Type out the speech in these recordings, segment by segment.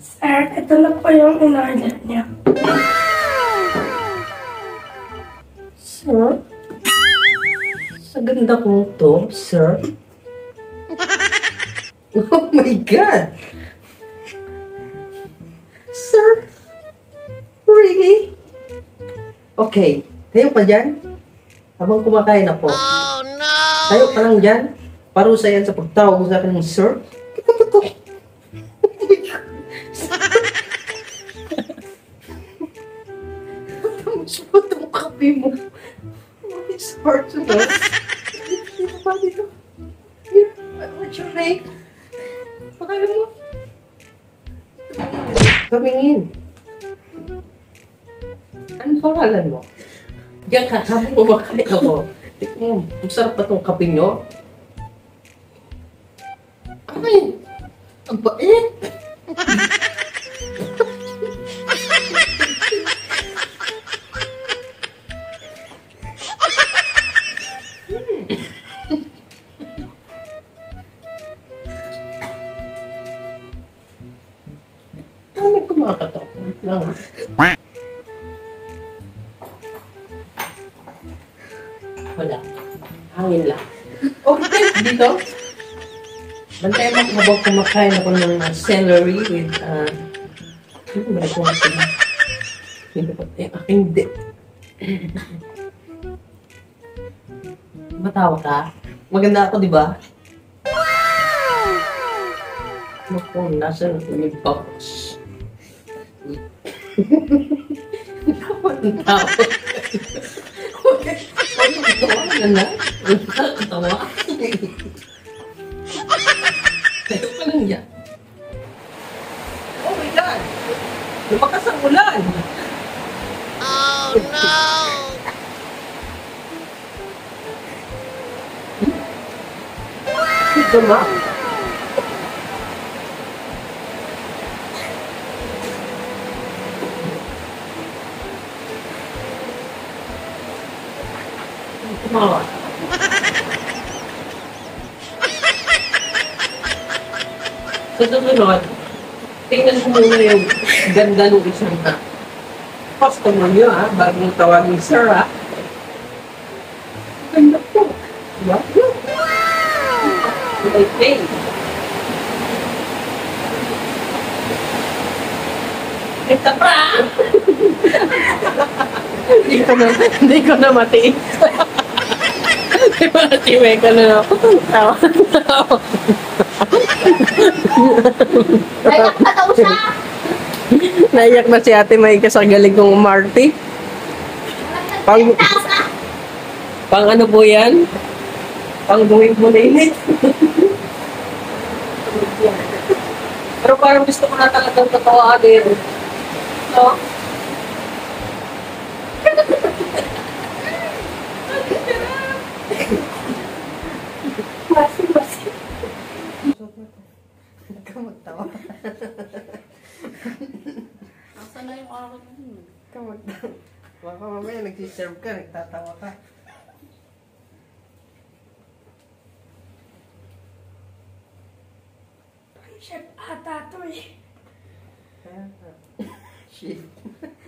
Sir, ito na po yung in-order niya. Sir? Sa ganda kong to, sir? Oh my God! Sir? Really? Okay, tayo pa dyan. Habang kumakain ako. Oh no! Tayo pa lang dyan. Parusa yan sa pagtawag mo sa akin ng sir. Tapos pa itong kape mo. It's hard to know. Dito ba dito? Here, what's your name? Pakala mo. Kamingin. Anong pangalan mo? Diyan ka, habang kumakain ako. Tignan mo, masarap pa itong kape nyo. Ay, ang bait. Ano kumakatok? Lang. Wala. Hangin lang. Okay, dito. Bantayan mo kung habang kumakain ako ng celery with, ano ba ito natin? Hindi ba? Hindi. Matawa ka? Maganda ako, di ba? Wow! Naku, nasa yung box. Ang tawa. Okay. Ano ito? Ano na? Nakakatawa. Tayo pa lang yan. Oh my God! Lumakas ang ulan! Oh no! Ito na. Tumawa. Sa susunod, tingnan ko muna yung ganda ng isang customer nyo, bago mong tawagin sir, Ganda po. Diba? Wow! I think. Ito pa! Hindi ko na matiis. Di ba natiwe ka na ako? Tawa. Naiyak pa daw siya. Naiyak na si Ate Maika sa galing kong Marty. Pang ano po yan? Pang gawin mo na init. Pero parang gusto ko na talagang tatawagin. No? Basi. Huwag ka magtawa. Nasaan na yung araw mo? Huwag ka magtawa. Baka mamaya nagsiserve ka, nagtatawa ka. Chef ata to eh.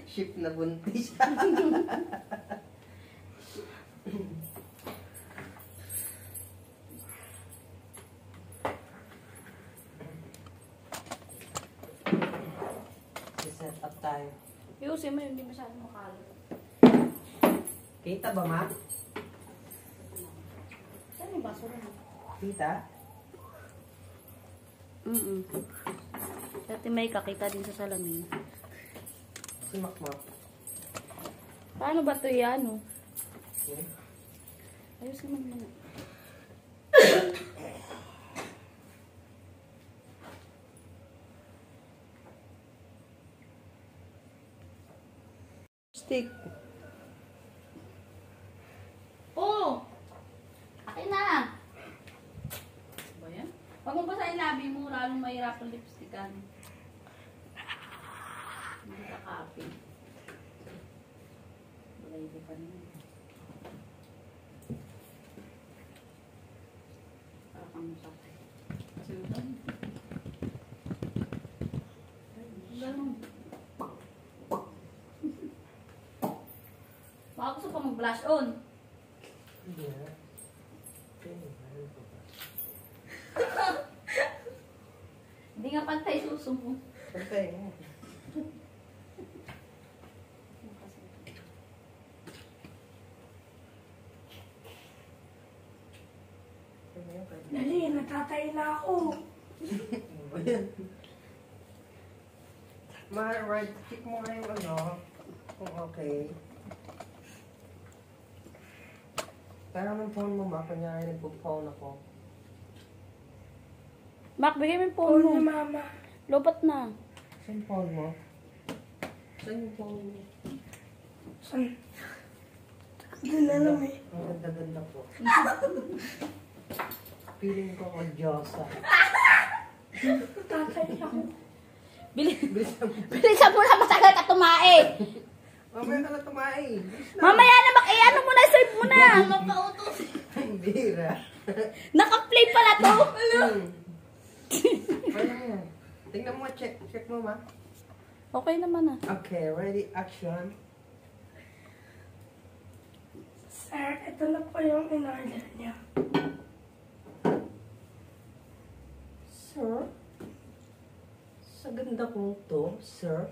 Ship na buntis. Set up tayo. Ayusin mo yun, hindi masyadong makalat. Kita ba, ma? Saan yung baso na? Kita? Dati may kakita din sa salamin. Si Makmak. Paano ba ito yan, oh? Okay. Ayusin mo naman. Stick. Oh! Akin na! Ba yan? Huwag mo basahin labi mo, lalong mahirap ang lipstickan. Hindi ka copy. Balaydi pa naman. Para kang masakit. Sudan. Ganun. Baka gusto pa mag-blush on. Yeah. Okay, Hindi nga pantay suso mo. pantay mo. Dali, natatay na ako. Right, check mo nga yung ano, kung okay. Parang ng phone mo, Ma, kanya nagpo-phone ako. Mak, bigay mo yung Oo na, mama. Lobat na. Saan yung phone mo? Saan yung phone mo? Saan? Doon na lang eh. Ang ganda-ganda po. Feeling ko ako Diyosa. Natatay ako. Bilisan mo na, matagal ka tumae. Mamaya ka na tumae. Mamaya na, ano mo na, serve mo na. Mapautos. Ang bira. Naka-play pala to. Paano yan? Tingnan mo, check mo, Ma. Okay naman ah. Okay, ready, action. Sir, ito na po yung in-order niya. Sir? Sa ganda kong to, sir.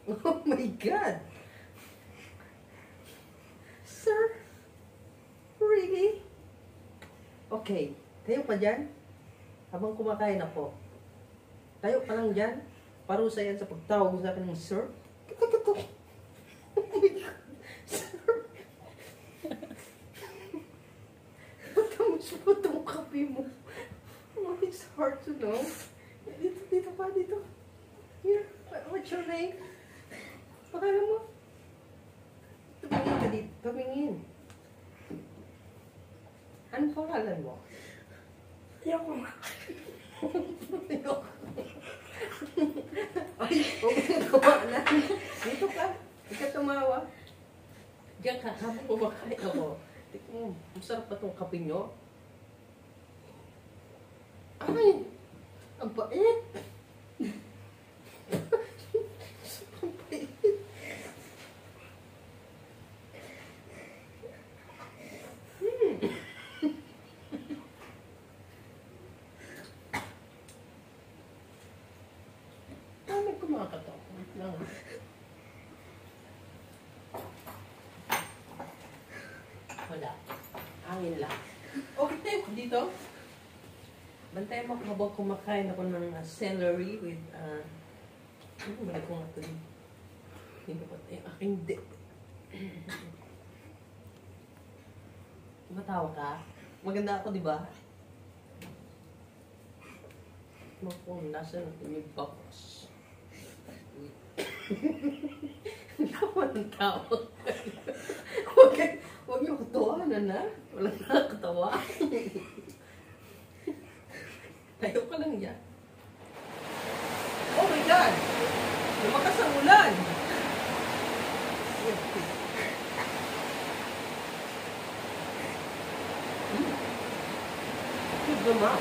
Oh my God! Sir? Really? Okay, tayo pa dyan. Habang kumakain ako. Tayo pa lang dyan. Parusa yan sa pagtawag mo sa akin ng sir. Oh my God! Sir? Ba't ang kape mo? Oh, it's hard to know. Dito pa, dito. Here, what's your name? Pakala mo. Tumingin ka dito. Tumingin. Anong pangalan mo? Ayoko nga. Ay, huwag mo gawa na. Dito ka. Hindi ka tumawa. Diyan ka, habang kumakain ako. Tingnan mo, masarap pa itong kape nyo. Ay, ang bait. Ang bait. Paano kumakato? Wait lang. Wala. Hangin lang. Okay tayo dito. Bantay mo habang kumakain ako ng celery with, ano ba ko nga ito din? Hindi ba ito? Yung aking dip. Matawa ka? Maganda ako, di ba? Kung nasa natin yung box. Tawa ng tao. Huwag niyo katawanan, ha? Wala nakakatawa. Tayo ka lang yan. Oh my God! Lumakas ang ulan! Good naman.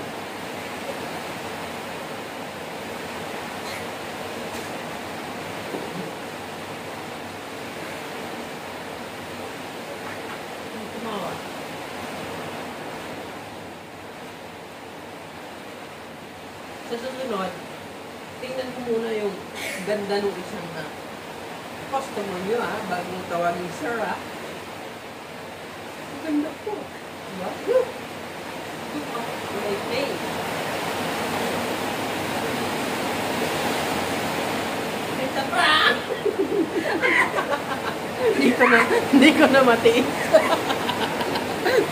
Tumawa. Sa susunod, tingnan ko muna yung ganda ng isang customer nyo, bago mong tawagin sir, Ang ganda po. Diba? Look at my face. It's a prank! Hindi ko na matiis.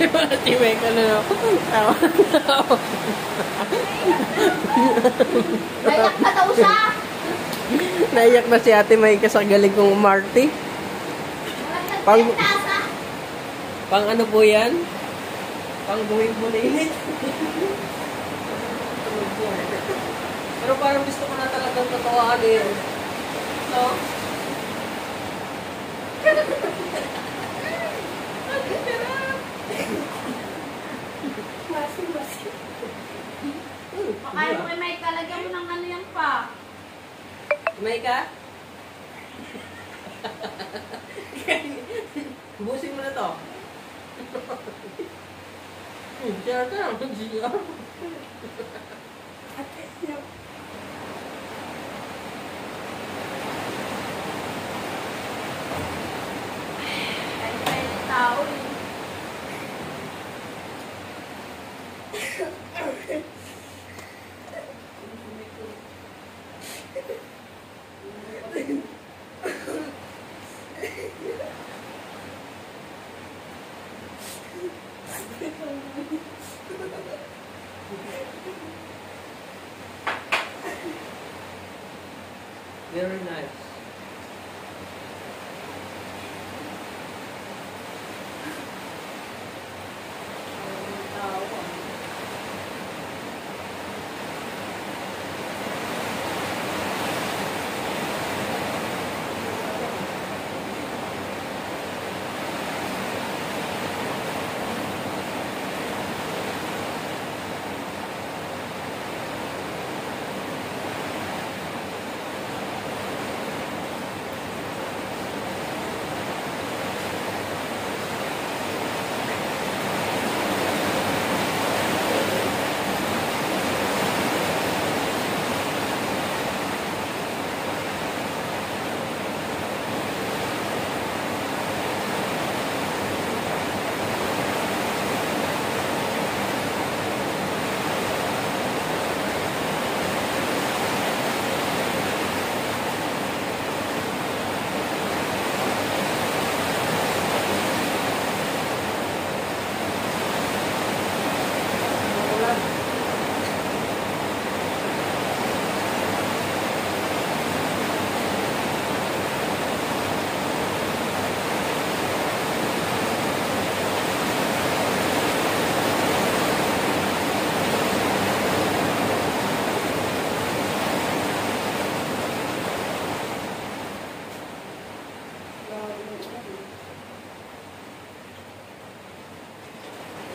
Di ba natimay ka na tawa? Naiyak na daw siya. Naiyak na si Ate May sa galing kong Marty. Pang ano po yan? Pang buhay-bulinit. Pero parang gusto ko na talagang tatawanin. No? Masi. Pakain mo kay Mike, talagyan mo ng ano yan pa. May ka? Busin mo na to. Siya ka. Siya. Ate, yung Ay, tao eh. Very nice. Tao ah.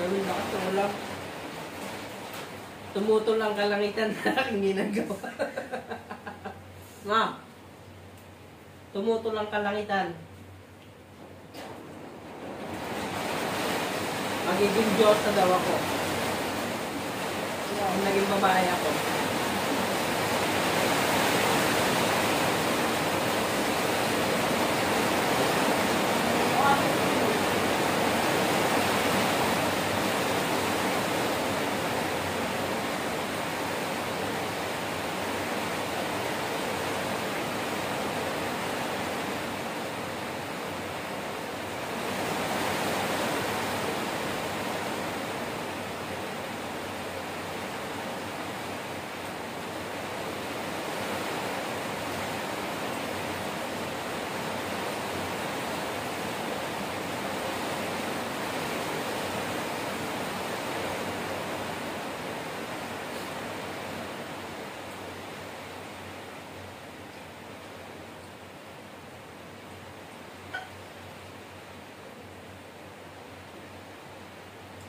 Gawin na kasi wala. Tumutol ang kalangitan na aking ginagawa. Ma, tumutol ang kalangitan. Magiging Diyos na daw ako. Kung naging babae ako.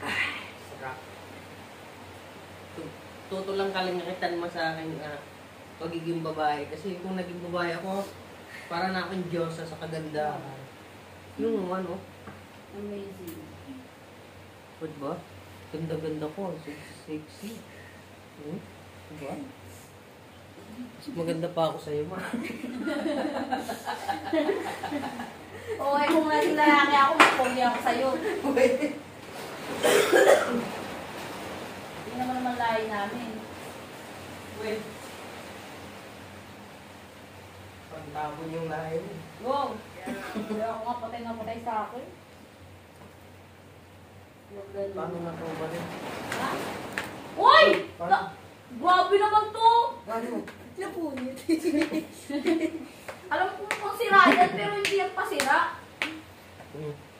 Sarap. Tutulang kalangitan mo sa akin pagiging babae. Kasi kung naging babae ako, para na akong Diyosa sa kagandahan. Yung ano, Amazing. what ba? Ganda-ganda ko. Sexy. Diba? Mas maganda pa ako sa'yo, ma. Okay, kung naging lalaki ako, magpogi ako sa'yo. Hindi naman naman lahi namin. Wait. Pagtabon yung lahi mo. Wow! Hindi ako nga patay sa akin. Huwag ganun. Paano na ito ba rin? Ha? Uy! Paano? Grabe naman to! Paano? napunit. Alam ko kung sira yan, pero hindi yan pasira. Hmm.